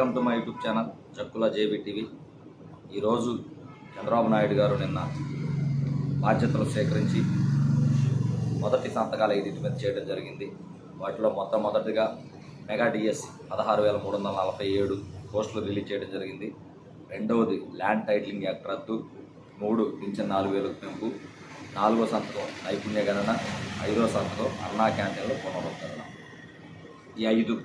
Welcome to my YouTube channel చక్కుల JB TV. ఈరోజు చంద్రబాబు నాయుడు గారు నిన్న బాధ్యతలు స్వీకరించి మొదటి సంతకాలు 5 మీద చేయడం జరిగింది. వాటిలో మొదటిగా మెగా డిఎస్సి 16,347 పోస్టులు రిలీజ్ చేయడం జరిగింది. రెండవది ల్యాండ్ టైటిలింగ్ యాక్ట్ రద్దు, 3 పింఛన్ 4,000 పెంపు, 4వ సంతకం నైపుణ్య గణన, 5వ సంతకం అన్నా క్యాంటీన్లో పునరుద్ధరణ. ఈ 5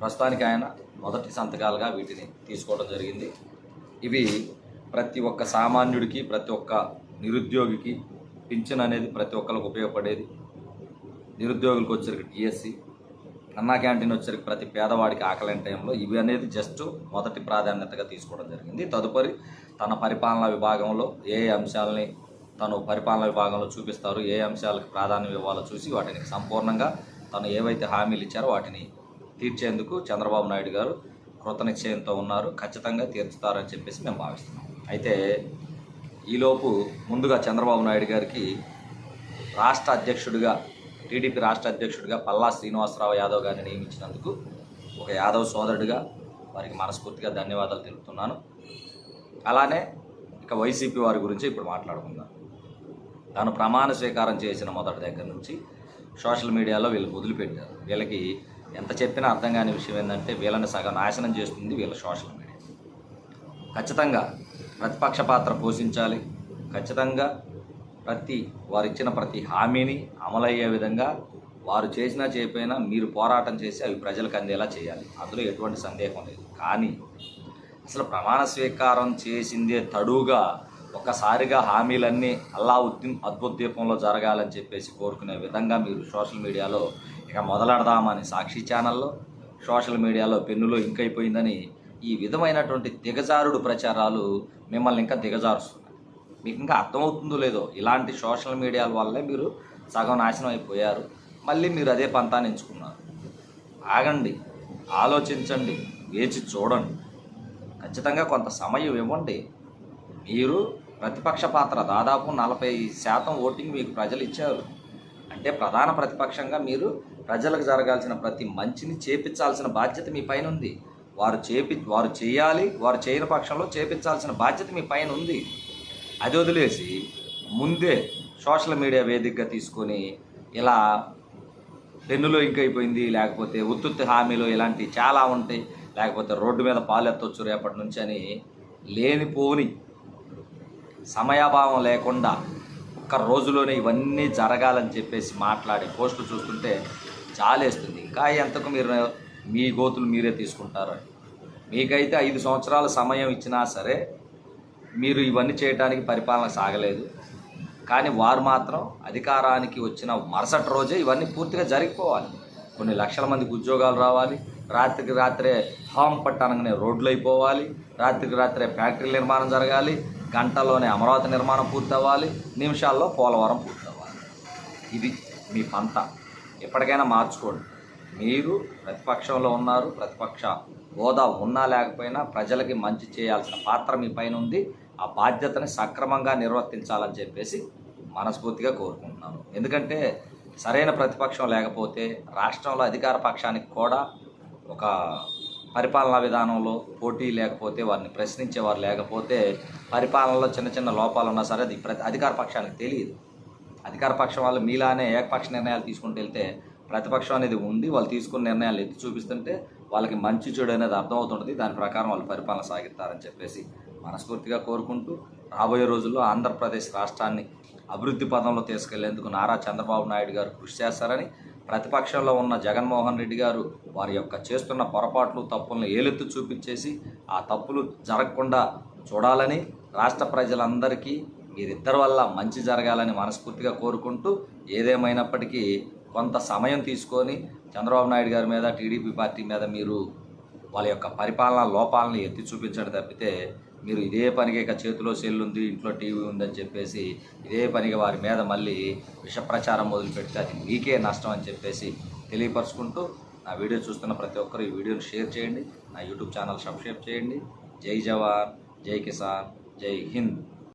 ప్రస్తుతానికి ఆయన మొదటి సంతకాలుగా వీటిని తీసుకోవడం జరిగింది. ఇవి ప్రతి ఒక్క సామాన్యుడికి, ప్రతి ఒక్క నిరుద్యోగికి పింఛన్ అనేది ప్రతి ఒక్కరికి ఉపయోగపడేది. నిరుద్యోగులకు వచ్చరికి డిఎస్సి, అన్నా క్యాంటీన్ వచ్చరికి ప్రతి పేదవాడికి ఆకలిన టైంలో ఇవి అనేది జస్ట్ మొదటి ప్రాధాన్యతగా తీసుకోవడం జరిగింది. తదుపరి తన పరిపాలనా విభాగంలో ఏ అంశాలని తను పరిపాలనా విభాగంలో చూపిస్తారు, ఏ అంశాలకు ప్రాధాన్యం ఇవ్వాలో చూసి వాటిని సంపూర్ణంగా తను ఏవైతే హామీలు ఇచ్చారో వాటిని తీర్చేందుకు చంద్రబాబు నాయుడు గారు కృతనిశ్చయంతో ఉన్నారు. ఖచ్చితంగా తీర్చుతారని చెప్పేసి మేము భావిస్తున్నాం. అయితే ఈలోపు ముందుగా చంద్రబాబు నాయుడు గారికి రాష్ట్ర అధ్యక్షుడిగా, టీడీపీ రాష్ట్ర అధ్యక్షుడిగా పల్లా శ్రీనివాసరావు యాదవ్ గారిని నియమించినందుకు ఒక యాదవ్ సోదరుడిగా వారికి మనస్ఫూర్తిగా ధన్యవాదాలు తెలుపుతున్నాను. అలానే ఇక వైసీపీ వారి గురించి ఇప్పుడు మాట్లాడుకుందాం. తాను ప్రమాణ స్వీకారం చేసిన మొదటి దగ్గర నుంచి సోషల్ మీడియాలో వీళ్ళు వదిలిపెట్టారు. వీళ్ళకి ఎంత చెప్పినా అర్థం కాని విషయం ఏంటంటే వీళ్ళని సగం నాశనం చేస్తుంది వీళ్ళ సోషల్ మీడియా. ఖచ్చితంగా ప్రతిపక్ష పాత్ర పోషించాలి. ఖచ్చితంగా వారు ఇచ్చిన ప్రతి హామీని అమలయ్యే విధంగా వారు చేసినా చేయకపోయినా మీరు పోరాటం చేసి అవి ప్రజలకు అందేలా చేయాలి. అందులో ఎటువంటి సందేహం లేదు. కానీ అసలు ప్రమాణ స్వీకారం చేసిందే తడుగా ఒక్కసారిగా హామీలన్నీ అల్లావుద్దీన్ అద్భుత దీపంలో జరగాలని చెప్పేసి కోరుకునే విధంగా మీరు సోషల్ మీడియాలో ఇక మొదలెడదామని సాక్షి ఛానల్లో, సోషల్ మీడియాలో పెన్నులో ఇంకైపోయిందని ఈ విధమైనటువంటి దిగజారుడు ప్రచారాలు మిమ్మల్ని ఇంకా దిగజారుస్తున్నాయి. మీకు ఇంకా అర్థమవుతుందో లేదో, ఇలాంటి సోషల్ మీడియాల వల్లే మీరు సగం నాశనం అయిపోయారు. మళ్ళీ మీరు అదే పంతాన్ని ఎంచుకున్నారు. ఆగండి, ఆలోచించండి, వేచి చూడండి. ఖచ్చితంగా కొంత సమయం ఇవ్వండి. మీరు ప్రతిపక్ష పాత్ర దాదాపు 40% ఓటింగ్ మీకు ప్రజలు ఇచ్చారు. అంటే ప్రధాన ప్రతిపక్షంగా మీరు ప్రజలకు జరగాల్సిన ప్రతి మంచిని చేపించాల్సిన బాధ్యత మీ పైన ఉంది. వారు చేయాలి, వారు చేయని పక్షంలో చేపించాల్సిన బాధ్యత మీ పైన ఉంది. అది వదిలేసి ముందే సోషల్ మీడియా వేదికగా తీసుకొని ఇలా పెన్నులో ఇంకైపోయింది, లేకపోతే ఉత్తుత్తి హామీలు ఇలాంటివి చాలా ఉంటాయి, లేకపోతే రోడ్డు మీద పాలెత్తొచ్చు రేపటి నుంచి అని లేనిపోని సమయాభావం లేకుండా ఒక్క రోజులోనే ఇవన్నీ జరగాలని చెప్పేసి మాట్లాడే పోస్టులు చూస్తుంటే జాలేస్తుంది. ఇంకా ఎంతకు మీరు మీ గోతులు మీరే తీసుకుంటారు. మీకైతే 5 సంవత్సరాల సమయం ఇచ్చినా సరే మీరు ఇవన్నీ చేయడానికి పరిపాలన సాగలేదు. కానీ వారు మాత్రం అధికారానికి వచ్చిన మరుసటి రోజే ఇవన్నీ పూర్తిగా జరిగిపోవాలి. కొన్ని లక్షల మందికి ఉద్యోగాలు రావాలి, రాత్రికి రాత్రే హామ్ పట్టణంగానే రోడ్లు అయిపోవాలి, రాత్రికి రాత్రే ఫ్యాక్టరీల నిర్మాణం జరగాలి, గంటలోనే అమరావతి నిర్మాణం పూర్తవ్వాలి, నిమిషాల్లో పోలవరం పూర్తవ్వాలి. ఇది మీ పంత. ఎప్పటికైనా మార్చుకోండి. మీరు ప్రతిపక్షంలో ఉన్నారు. ప్రతిపక్ష హోదా ఉన్నా లేకపోయినా ప్రజలకి మంచి చేయాల్సిన పాత్ర మీ పైన ఉంది. ఆ బాధ్యతని సక్రమంగా నిర్వర్తించాలని చెప్పేసి మనస్ఫూర్తిగా కోరుకుంటున్నాను. ఎందుకంటే సరైన ప్రతిపక్షం లేకపోతే రాష్ట్రంలో అధికార పక్షానికి కూడా ఒక పరిపాలనా విధానంలో పోటీ లేకపోతే, వారిని ప్రశ్నించేవారు లేకపోతే, పరిపాలనలో చిన్న చిన్న లోపాలు ఉన్నా సరే అది అధికార పక్షానికి తెలియదు. అధికార పక్షం వాళ్ళు మీలానే ఏకపక్ష నిర్ణయాలు తీసుకుంటూ వెళ్తే ప్రతిపక్షం అనేది ఉండి వాళ్ళు తీసుకున్న నిర్ణయాలు ఎత్తి చూపిస్తుంటే వాళ్ళకి మంచి చెడు అనేది అర్థమవుతుంటుంది. దాని ప్రకారం వాళ్ళు పరిపాలన సాగిస్తారని చెప్పేసి మనస్ఫూర్తిగా కోరుకుంటూ రాబోయే రోజుల్లో ఆంధ్రప్రదేశ్ రాష్ట్రాన్ని అభివృద్ధి పదంలో తీసుకెళ్లేందుకు నారా చంద్రబాబు నాయుడు గారు కృషి చేస్తారని, ప్రతిపక్షంలో ఉన్న జగన్మోహన్ రెడ్డి గారు వారి యొక్క చేస్తున్న పొరపాట్లు, తప్పులను ఏలెత్తు చూపించేసి ఆ తప్పులు జరగకుండా చూడాలని, రాష్ట్ర ప్రజలందరికీ మీరిద్దరి వల్ల మంచి జరగాలని మనస్ఫూర్తిగా కోరుకుంటూ, ఏదేమైనప్పటికీ కొంత సమయం తీసుకొని చంద్రబాబు నాయుడు గారి మీద, టీడీపీ పార్టీ మీద మీరు వాళ్ళ యొక్క పరిపాలనా లోపాలను ఎత్తి చూపించడం తప్పితే మీరు ఇదే పనిగా ఇక చేతిలో సెల్ ఉంది, ఇంట్లో టీవీ ఉందని చెప్పేసి ఇదే పనిగా వారి మీద మళ్ళీ విషప్రచారం మొదలుపెడితే అది మీకే నష్టం అని చెప్పేసి తెలియపరుచుకుంటూ, నా వీడియో చూస్తున్న ప్రతి ఒక్కరు ఈ వీడియోని షేర్ చేయండి, నా యూట్యూబ్ ఛానల్ సబ్స్క్రైబ్ చేయండి. జై జవాన్, జై కిసాన్, జై హింద్.